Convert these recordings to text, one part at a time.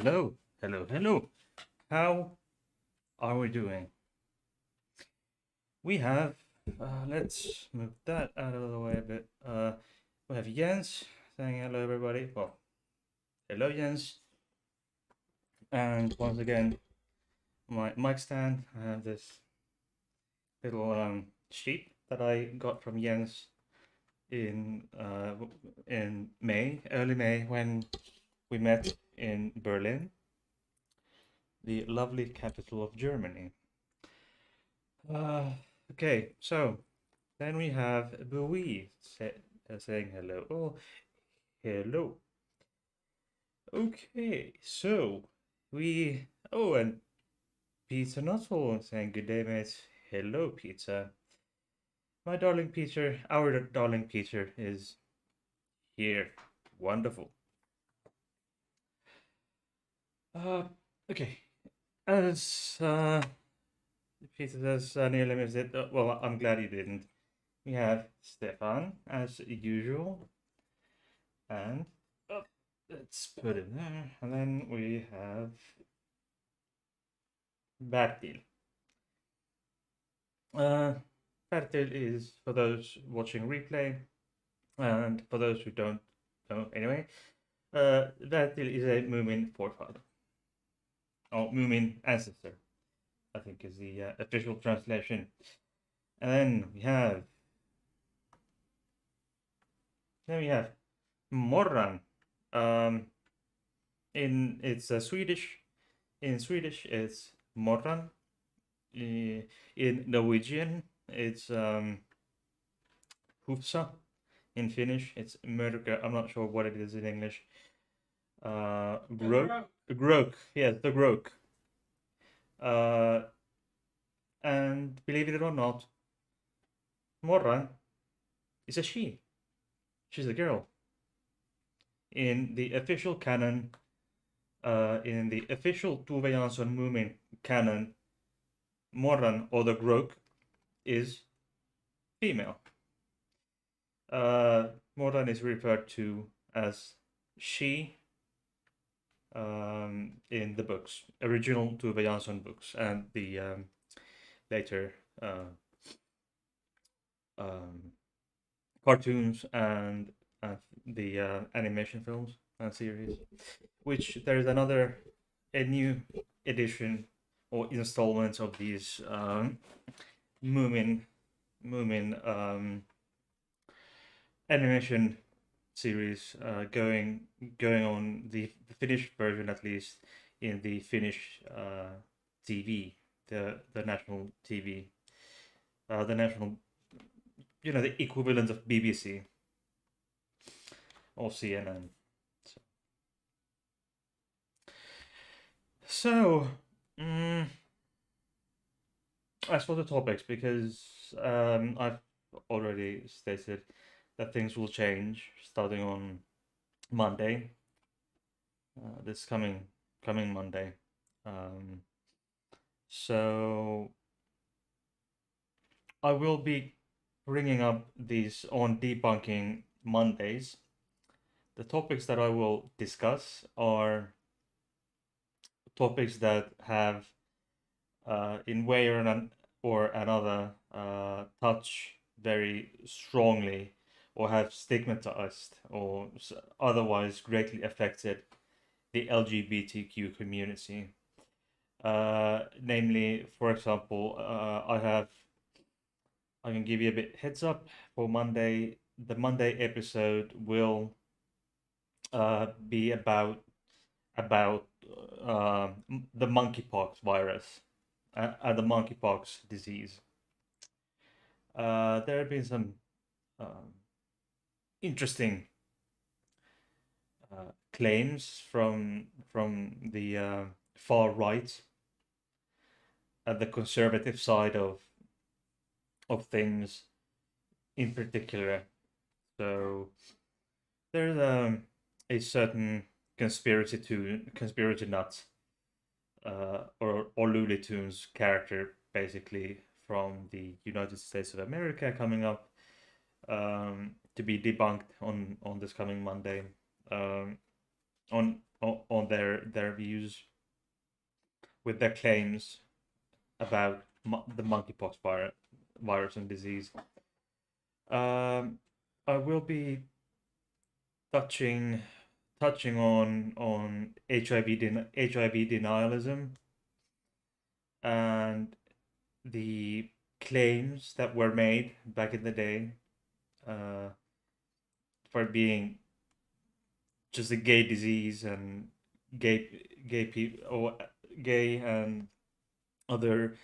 Hello, hello, hello. How are we doing? We have, let's move that out of the way a bit. We have Jens saying hello, everybody. Well, hello, Jens. And once again, my mic stand. I have this little sheet that I got from Jens in May, early May, when we met in Berlin, the lovely capital of Germany. Uh, okay, so then we have Bui saying hello. Oh, hello. Okay, so we. Oh, and Pizza Nuttall saying good day, mates. Hello, Pizza. My darling Peter, our darling Peter is here. Wonderful. Uh, okay. As Peter says, nearly missed it. Well, I'm glad he didn't. We have Stefan, as usual, and let's put it there. And then we have Bertil. Uh, Bertil is, for those watching replay, and for those who don't know anyway, Bertil is a Moomin forefather. Or Moomin ancestor, I think is the official translation. And then we have Morran. Um, it's Swedish. In Swedish, it's Morran. In Norwegian, it's Hufsa. In Finnish, it's Mörka. I'm not sure what it is in English. Grok. Grok. Yes, the Grok. Uh, and believe it or not, Morran is a she. She's a girl. In the official canon, in the official Tove Jansson Moomin canon, Morran or the Grok is female. Morran is referred to as she in the books, original Tove Jansson books, and the later um, cartoons and the animation films and series. Which there is a new edition or installments of these Moomin animation series going on the Finnish version, at least in the Finnish TV, the national TV, the national, the equivalent of BBC or CNN. So, as for the topics, because I've already stated that things will change starting on Monday, this coming Monday. So I will be bringing up these on debunking Mondays. The topics that I will discuss are topics that have, in way or another, touch very strongly or have stigmatized or otherwise greatly affected the LGBTQ community. Namely, for example, I can give you a bit heads up for Monday. The Monday episode will be about the monkeypox virus and the monkeypox disease. There have been some um, interesting claims from the far right at the conservative side of things in particular. So there's a certain conspiracy nuts or Looney Tunes character basically from the United States of America coming up to be debunked on this coming Monday, on their views with their claims about the monkeypox virus and disease. Um, I will be touching on HIV denialism and the claims that were made back in the day uh, for being just a gay disease and gay people or gay and other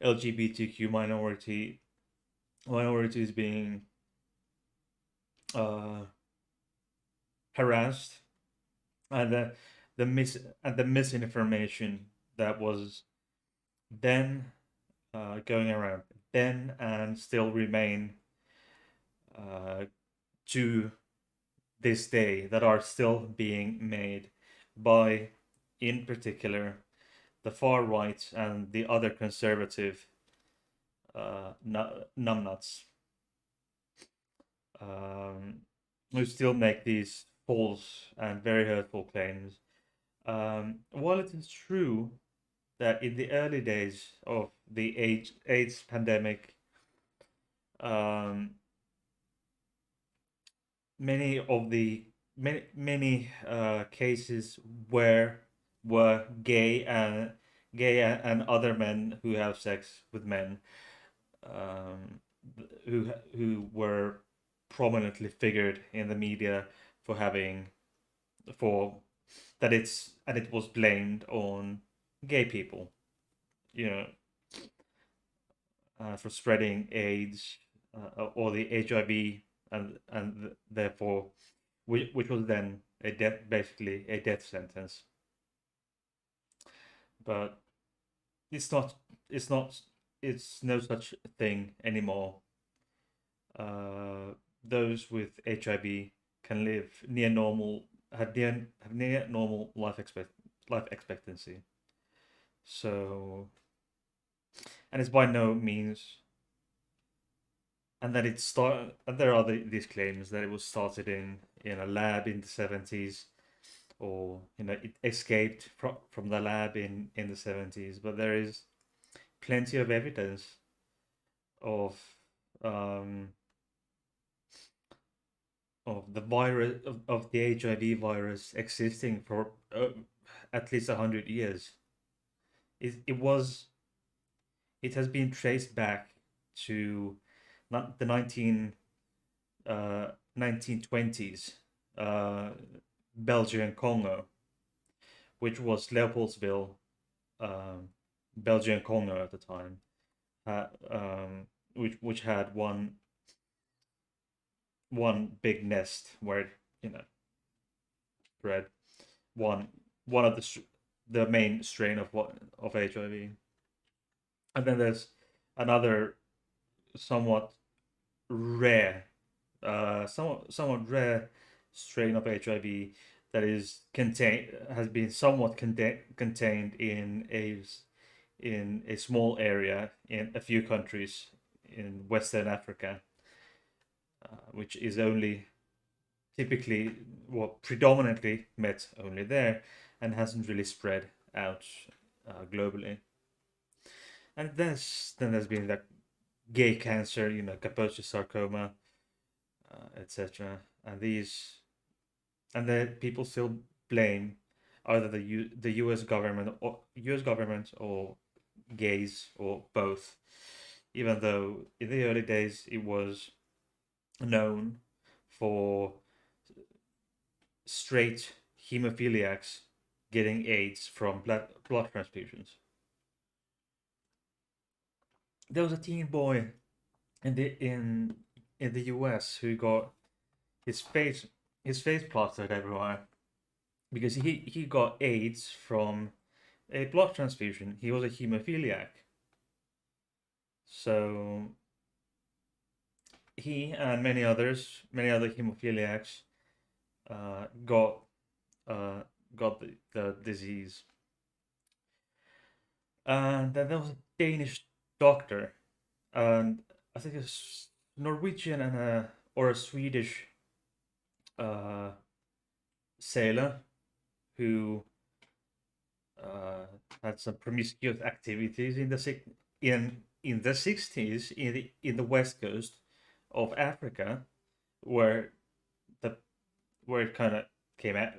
LGBTQ minorities being uh, harassed, and the misinformation that was then going around then and still remain uh, to this day, that are still being made by, in particular, the far right and the other conservative numbnuts, um, who still make these false and very hurtful claims. While it is true that in the early days of the AIDS pandemic, um, many of the many cases were gay and other men who have sex with men, um, who were prominently figured in the media for having for that it's and it was blamed on gay people, you know, for spreading AIDS or the HIV, and therefore which was then basically a death sentence. But it's not it's not it's no such thing anymore. Those with HIV can live near normal have near normal life expectancy. So, and it's by no means, and that it start and there are these claims that it was started in a lab in the 70s, or it escaped from the lab in the 70s, but there is plenty of evidence of um, the virus of the HIV virus existing for at least 100 years. It was it has been traced back to not the 1920s, uh, Belgian Congo, which was Leopoldsville, um, Belgian Congo at the time, which had one big nest where bred one one of the main strain of HIV, and then there's another somewhat rare, somewhat rare strain of HIV that is contained has been somewhat contained in a small area in a few countries in Western Africa, which is only typically, well, predominantly met only there, and hasn't really spread out globally. And then there's been that gay cancer, Kaposi sarcoma, etc. And then people still blame either the U.S. government or gays or both, even though in the early days it was known for straight hemophiliacs getting AIDS from blood transfusions. There was a teen boy in the US who got his face plastered everywhere because he got AIDS from a blood transfusion. He was a hemophiliac. So he and many other hemophiliacs, uh, got got the disease. And then there was a Danish doctor, and I think it's Norwegian and a Swedish uh, sailor who uh, had some promiscuous activities in in the 60s in the west coast of Africa, where the where it kind of came out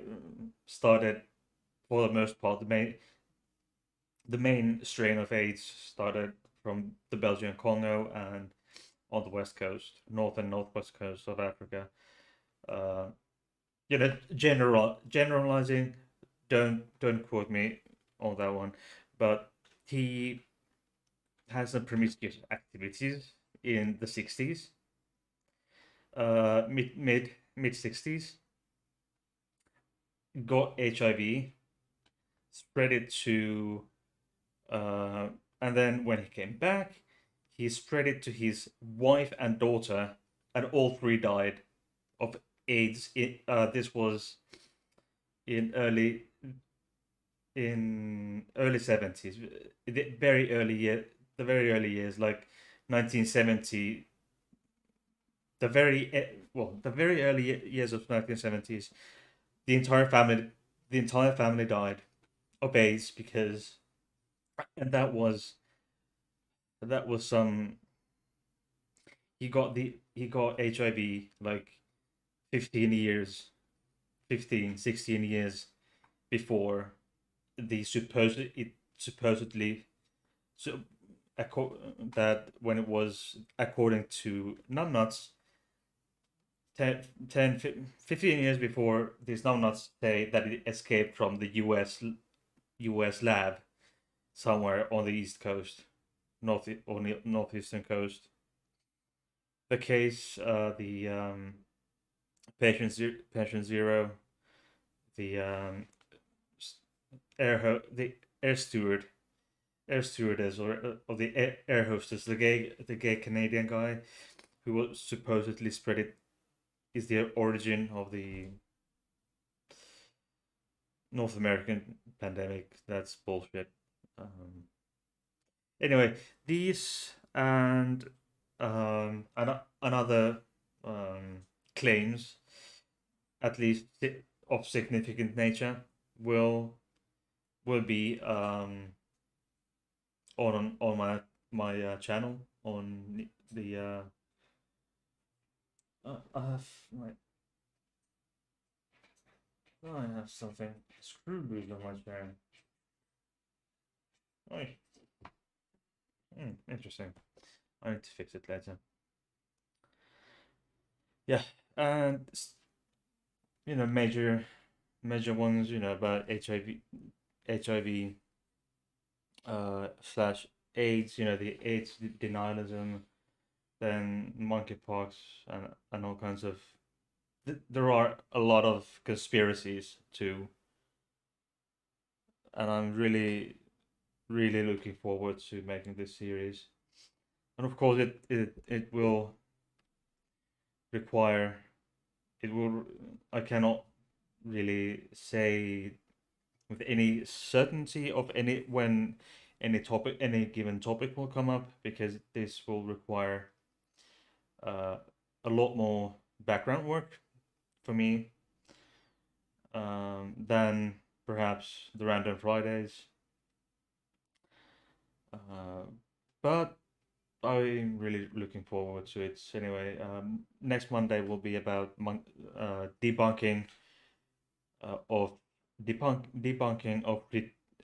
started for the most part. The main strain of AIDS started from the Belgian Congo and on the west coast, north and northwest coast of Africa. Uh, generalizing. Don't quote me on that one, but he has some promiscuous activities in the 60s, mid 60s. Got HIV, spread it to, uh, and then when he came back, he spread it to his wife and daughter, and all three died of AIDS. This was in early 70s, the very early years, like 1970, the very early years of 1970s. The entire family, the entire family died of AIDS because, and that was some. He got HIV like 15 years, 15, 16 years before the supposedly, so that when it was according to numbnuts, 15 years before these numbnuts say that it escaped from the US lab somewhere on the east coast, northeastern coast. The case, the patient zero, the the air steward, air stewardess, or the air hostess, the gay Canadian guy who was supposedly spread it, is the origin of the North American pandemic. That's bullshit. Anyway, these and another claims, at least of significant nature, will be on my channel on the I have my I have something screw loose on my chair. Oh, interesting. I need to fix it later. Yeah, and major ones, about HIV slash AIDS, the AIDS denialism, then monkeypox, and all kinds of. There are a lot of conspiracies too, and I'm really, really looking forward to making this series. And of course, it will require. It will. I cannot really say with any certainty of any given topic will come up, because this will require uh, a lot more background work for me than perhaps the Random Fridays. But I'm really looking forward to it. Anyway, next Monday will be about debunking of debunking of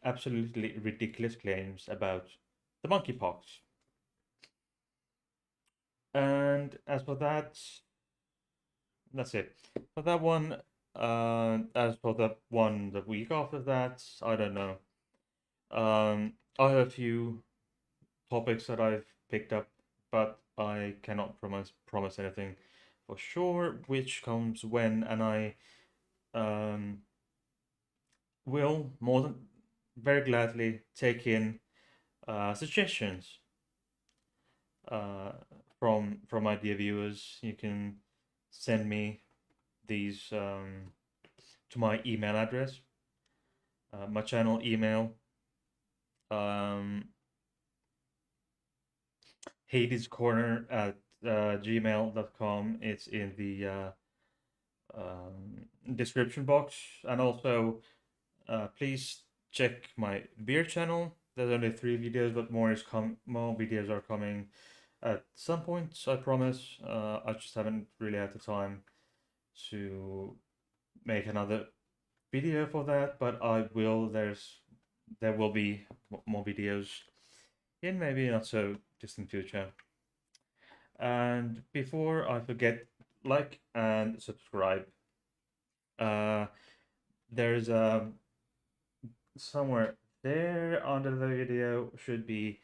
absolutely ridiculous claims about the monkeypox. And as for that, that's it. For that one, as for the one the week after that, I don't know. I have a few topics that I've picked up, but I cannot promise anything for sure, which comes when, and I um, will more than very gladly take in suggestions uh, from my dear viewers. You can send me these to my email address, my channel email, um, hadescorner at gmail.com. It's in the description box. And also, please check my beer channel. There's only 3 videos, but more videos are coming at some point, I promise. I just haven't really had the time to make another video for that, but I will. There will be more videos in maybe not so distant future. And before I forget, like and subscribe. Uh, there's somewhere there under the video should be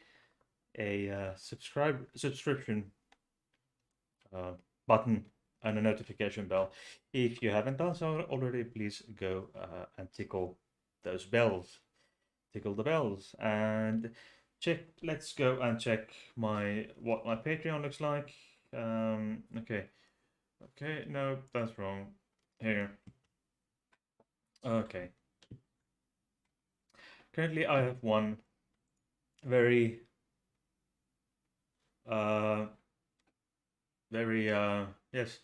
a subscription uh, button and a notification bell. If you haven't done so already, please go and tickle those bells. Tickle the bells and check. Let's go and check what my Patreon looks like. Okay, okay, no, that's wrong. Here. Okay. Currently, I have one very, uh, very, yes.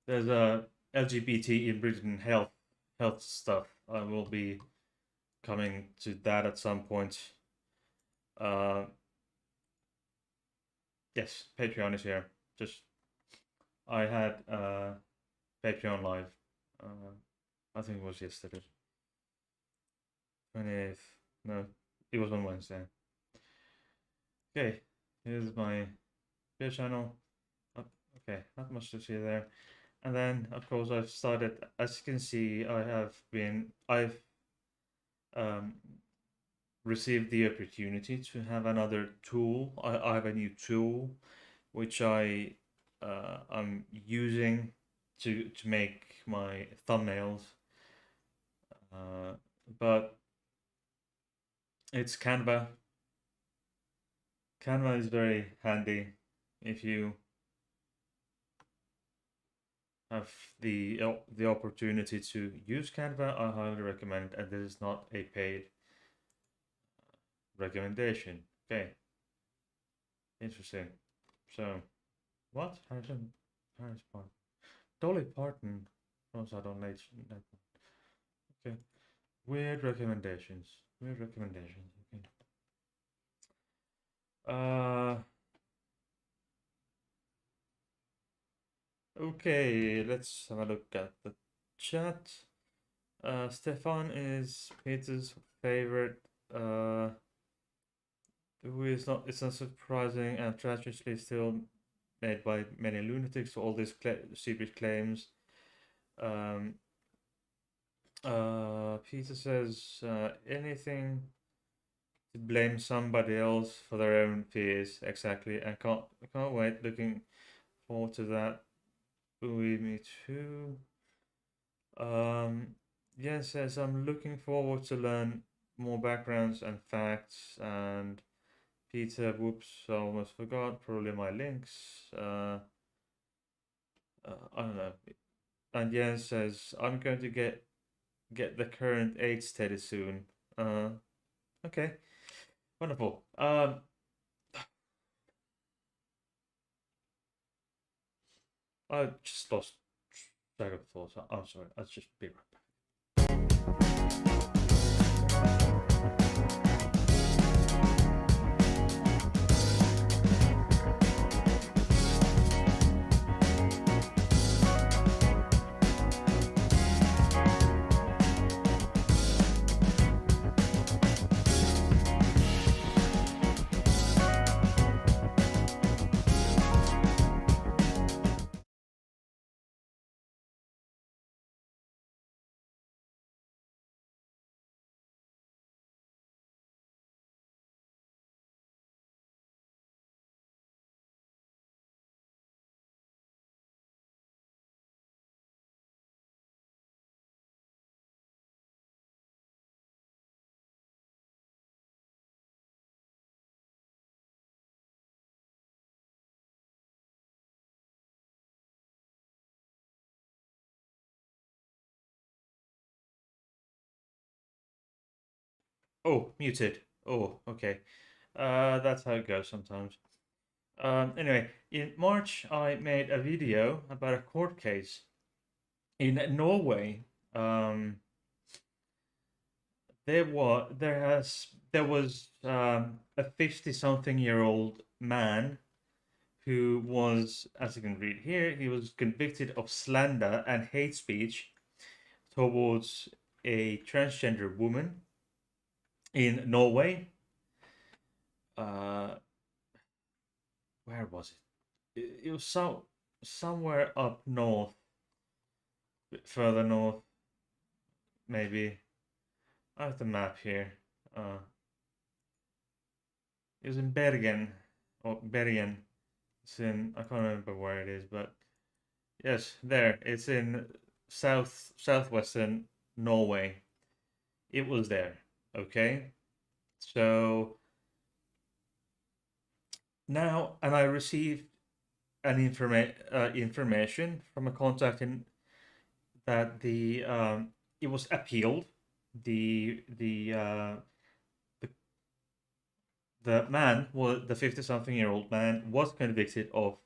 There's a LGBT in Britain health stuff. I will be coming to that at some point. Uh, yes, Patreon is here. Just I had Patreon live. Uh, I think it was yesterday. 20th. No, it was on Wednesday. Okay, here's my beer channel. Okay, not much to see there. And then, of course, I've started. As you can see, I've um, received the opportunity to have another tool. I have a new tool which I'm using to make my thumbnails. But it's Canva. Canva is very handy if you have the opportunity to use Canva. I highly recommend, and this is not a paid recommendation. Okay, interesting. So, what? Harris Parton. Dolly Parton knows I don't like that. Okay, weird recommendations. Weird recommendations. Okay. Uh, okay, let's have a look at the chat. Stefan is Peter's favorite. Who is not? It's not surprising and tragically still made by many lunatics. So all these secret claims. Um, Peter says anything to blame somebody else for their own fears. Exactly. I can't wait. Looking forward to that. Me too. Yes, says I'm looking forward to learn more backgrounds and facts. And Peter, whoops, I almost forgot. Probably my links. I don't know. And Jens says I'm going to get the current age steady soon. Okay, wonderful. I just lost track of thoughts. I'm sorry. I'll just be right back. Oh, muted. Oh, okay. That's how it goes sometimes. Anyway, in March, I made a video about a court case in Norway. Um, there was a 50-something-year-old man who was, as you can read here, he was convicted of slander and hate speech towards a transgender woman in Norway. Uh, where was it? It was somewhere up north, further north, maybe. I have the map here. Uh, it was in Bergen, or Bergen. It's in, I can't remember where it is, but yes, there. It's in southwestern Norway. It was there. Okay. So now, and I received information from a contact in that the it was appealed. The the man was the 50-something-year-old man was convicted of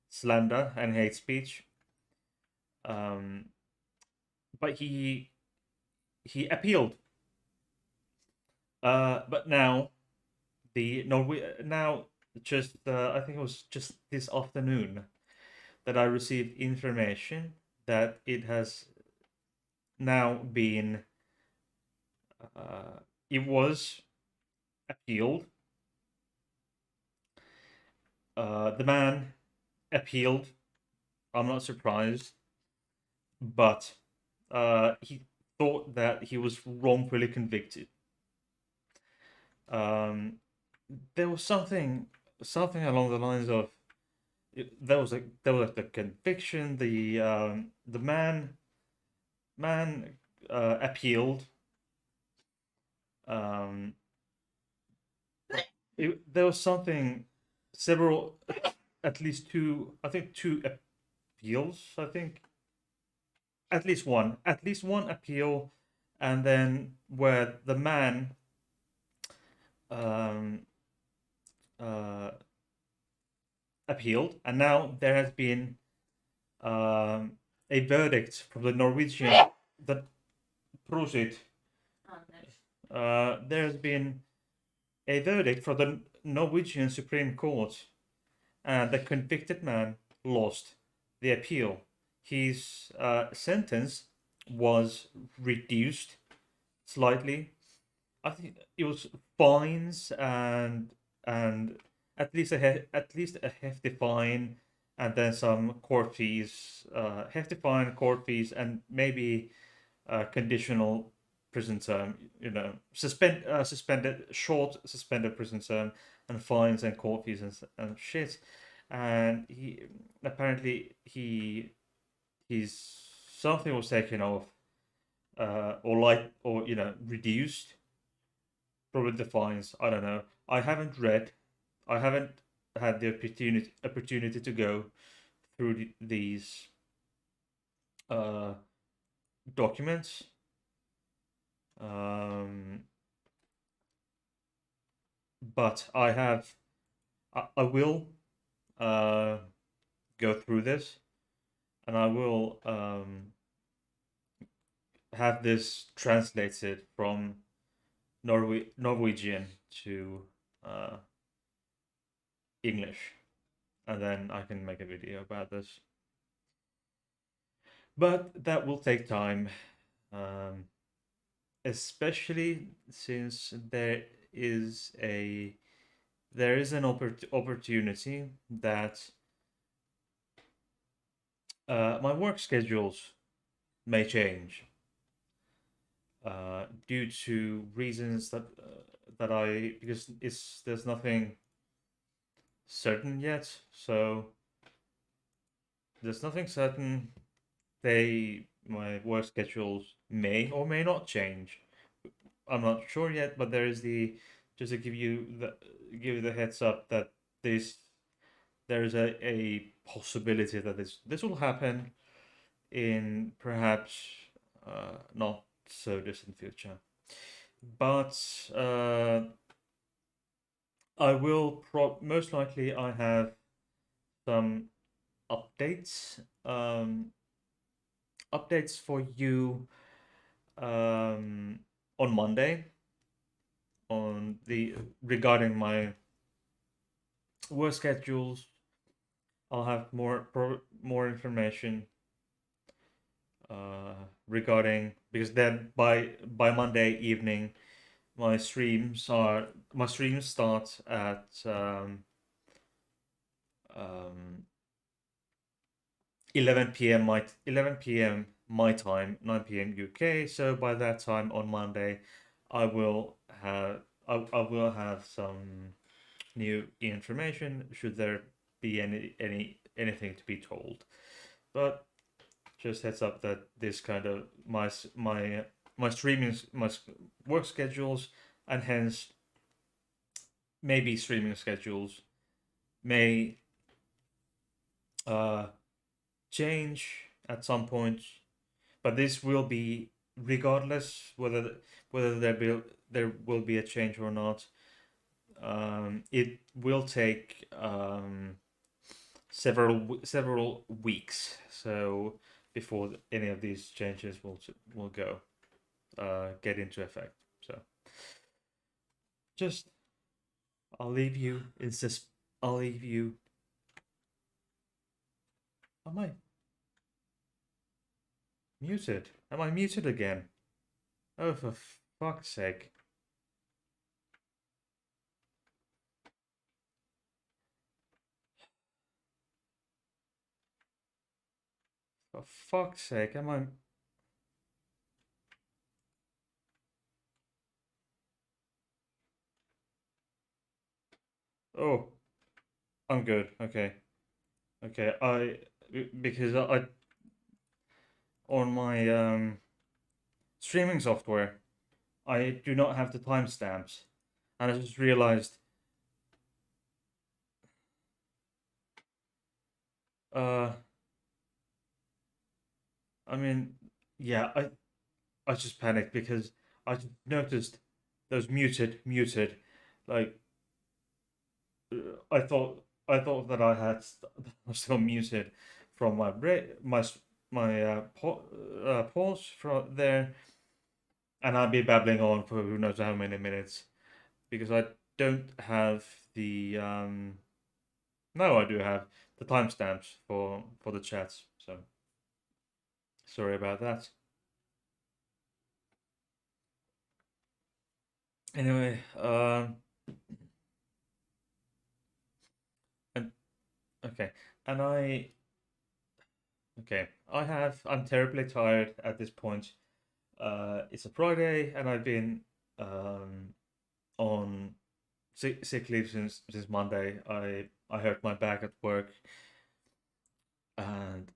slander and hate speech. Um, but he appealed. But now the Norway now just I think it was just this afternoon that I received information that it has now been it was appealed. The man appealed. I'm not surprised, but he thought that he was wrongfully convicted. Um, there was something along the lines of there was the conviction. The man appealed. Um, there was something several at least two, I think two appeals. I think at least one appeal, and then where the man um, uh, appealed, and now there has been um, a verdict from the Norwegian that proceed. There has been a verdict from the Norwegian Supreme Court, and the convicted man lost the appeal. His sentence was reduced slightly. I think it was fines and at least a hefty fine, and then some court fees, hefty fine, court fees, and maybe conditional prison term. Suspended prison term, and fines and court fees and shit. And he apparently his something was taken off, or like, or reduced, probably the fines. I don't know. I haven't had the opportunity to go through these uh, documents. Um, but I will uh, go through this, and I will have this translated from Norwegian to uh, English, and then I can make a video about this. But that will take time, um, especially since there is an opportunity that my work schedules may change due to reasons that I because there's nothing certain yet. So there's nothing certain. My work schedules may or may not change. I'm not sure yet, but there is the just to give you the heads up that this there is a possibility that this will happen in perhaps not so distant future. But I will most likely I have some updates updates for you, um, on Monday on the regarding my work schedules. I'll have more information uh, regarding, because then by Monday evening my streams start at 11 p.m. my time, 9 p.m. UK. So by that time on Monday, I will have I will have some new information should there be anything to be told. But just heads up that this kind of my streaming my work schedules, and hence maybe streaming schedules may uh, change at some point, but this will be regardless whether there will be a change or not. It will take several weeks so before any of these changes will go get into effect. So just I'll leave you it's just I'll leave you. Am I muted? Am I muted again? Oh, for fuck's sake. For fuck's sake, am I... Oh, I'm good. Okay. Okay, because I on my streaming software, I do not have the timestamps. And I just realized uh I mean, yeah, I just panicked because I just noticed those muted. Like I thought that I was still muted from my break, my pause from there, and I'd be babbling on for who knows how many minutes because I don't have the no, I do have the timestamps for the chats. So sorry about that. Anyway, and okay, and I'm terribly tired at this point. It's a Friday, and I've been um, on sick leave since Monday. I hurt my back at work, and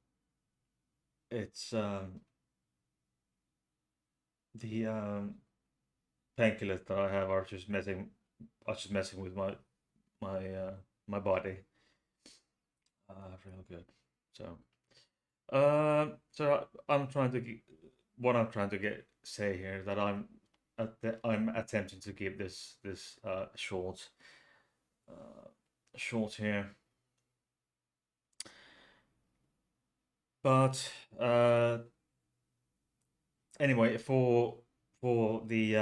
it's the painkillers that I have are just messing with my body, real good. So I'm trying to what I'm trying to get say here that I'm attempting to keep this uh, short here, but anyway for the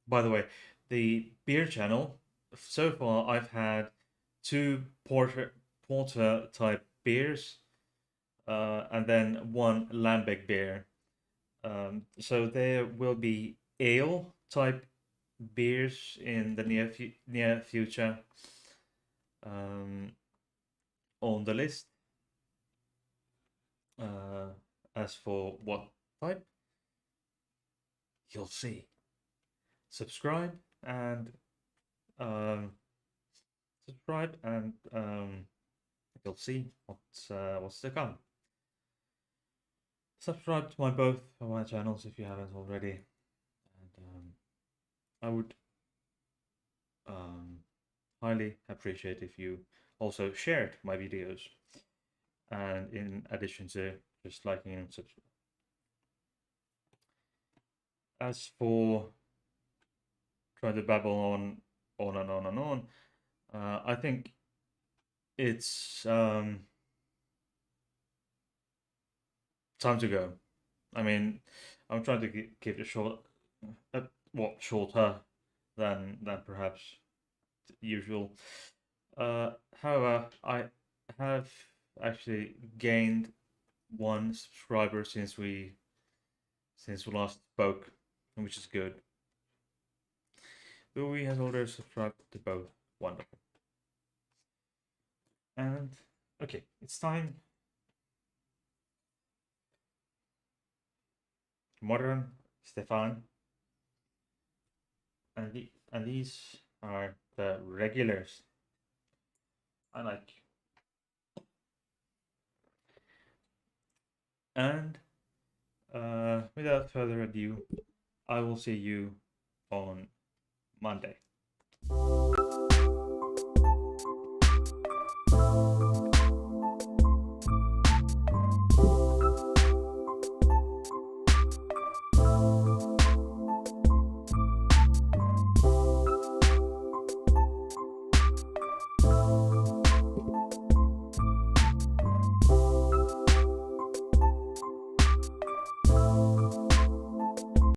by the way, the beer channel, so far I've had two porter type beers, and then one lambic beer. So there will be ale type beers in the near future um, on the list. Uh, as for what type, you'll see. Subscribe and um, subscribe and you'll see what's to come. Subscribe to both of my channels if you haven't already, and I would um, highly appreciate if you also shared my videos. And in addition to just liking and subscribing. As for trying to babble on and on and on, I think it's time to go. I mean, I'm trying to keep it short, shorter than perhaps usual. However, I have actually gained one subscriber since we last spoke, which is good. Louis has already subscribed to both. Wonderful. And okay, it's time. Modern, Stefan, and these are the regulars. I like. And without further ado, I will see you on Monday.